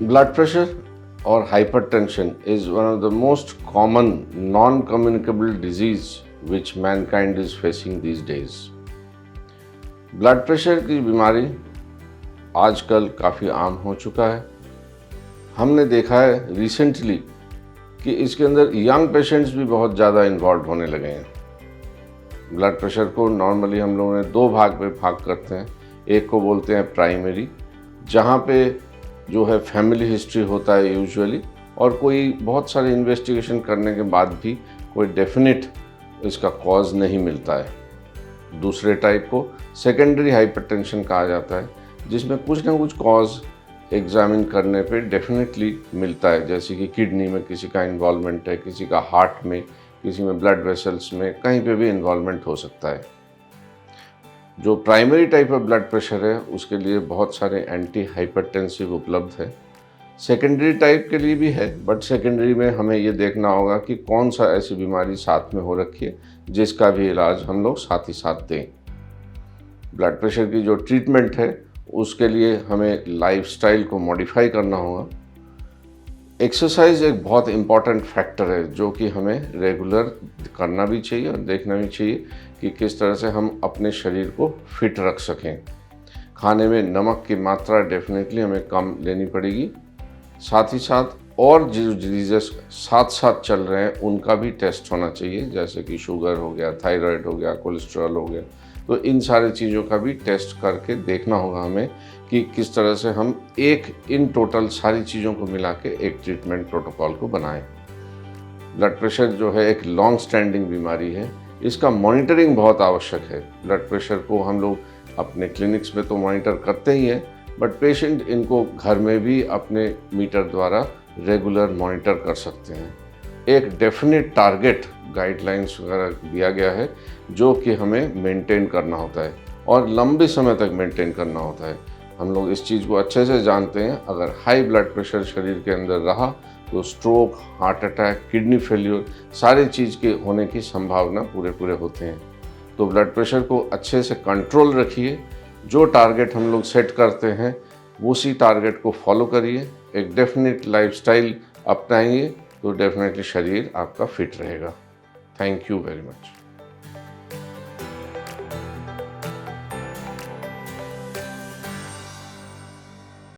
Blood pressure or hypertension is one of the most common non-communicable disease which mankind is facing these days. Blood pressure की बीमारी आजकल काफ़ी आम हो चुका है। हमने देखा है रिसेंटली कि इसके अंदर यंग पेशेंट्स भी बहुत ज़्यादा इन्वॉल्व होने लगे हैं। ब्लड प्रेशर को नॉर्मली हम लोगों ने दो भाग में भाग करते हैं। एक को बोलते हैं प्राइमरी, जहाँ पे जो है फैमिली हिस्ट्री होता है यूजुअली, और कोई बहुत सारे इन्वेस्टिगेशन करने के बाद भी कोई डेफिनेट इसका कॉज नहीं मिलता है। दूसरे टाइप को सेकेंडरी हाइपरटेंशन कहा जाता है, जिसमें कुछ ना कुछ कॉज एग्जामिन करने पे डेफिनेटली मिलता है, जैसे कि किडनी में किसी का इन्वॉल्वमेंट है, किसी का हार्ट में, किसी में ब्लड वेसल्स में, कहीं पे भी इन्वॉल्वमेंट हो सकता है। जो primary type of blood pressure है उसके लिए बहुत सारे एंटी हाइपरटेंसिव उपलब्ध है। सेकेंडरी टाइप के लिए भी है, बट सेकेंडरी में हमें ये देखना होगा कि कौन सा ऐसी बीमारी साथ में हो रखी है जिसका भी इलाज हम लोग साथ ही साथ दें। ब्लड प्रेशर की जो ट्रीटमेंट है उसके लिए हमें लाइफस्टाइल को मॉडिफाई करना होगा। एक्सरसाइज एक बहुत इम्पॉर्टेंट फैक्टर है जो कि हमें रेगुलर करना भी चाहिए और देखना भी चाहिए कि किस तरह से हम अपने शरीर को फिट रख सकें। खाने में नमक की मात्रा डेफिनेटली हमें कम लेनी पड़ेगी। साथ ही साथ और जो डिजीज़ेस साथ साथ चल रहे हैं उनका भी टेस्ट होना चाहिए, जैसे कि शुगर हो गया, थायराइड हो गया, कोलेस्ट्रॉल हो गया। तो इन सारी चीज़ों का भी टेस्ट करके देखना होगा हमें कि किस तरह से हम इन टोटल सारी चीज़ों को मिला के एक ट्रीटमेंट प्रोटोकॉल को बनाएं। ब्लड प्रेशर जो है एक लॉन्ग स्टैंडिंग बीमारी है, इसका मॉनिटरिंग बहुत आवश्यक है। ब्लड प्रेशर को हम लोग अपने क्लिनिक्स में तो मॉनिटर करते ही हैं, बट पेशेंट इनको घर में भी अपने मीटर द्वारा रेगुलर मॉनिटर कर सकते हैं। एक डेफिनेट टारगेट गाइडलाइंस वगैरह दिया गया है जो कि हमें मेंटेन करना होता है और लंबे समय तक मेंटेन करना होता है। हम लोग इस चीज़ को अच्छे से जानते हैं, अगर हाई ब्लड प्रेशर शरीर के अंदर रहा तो stroke, heart attack, kidney failure सारी चीज़ के होने की संभावना पूरे होते हैं। तो ब्लड प्रेशर को अच्छे से कंट्रोल रखिए। जो टारगेट हम लोग सेट करते हैं उसी टारगेट को फॉलो करिए। एक डेफिनेट लाइफस्टाइल अपनाइए तो डेफिनेटली शरीर आपका फिट रहेगा। Thank you very much.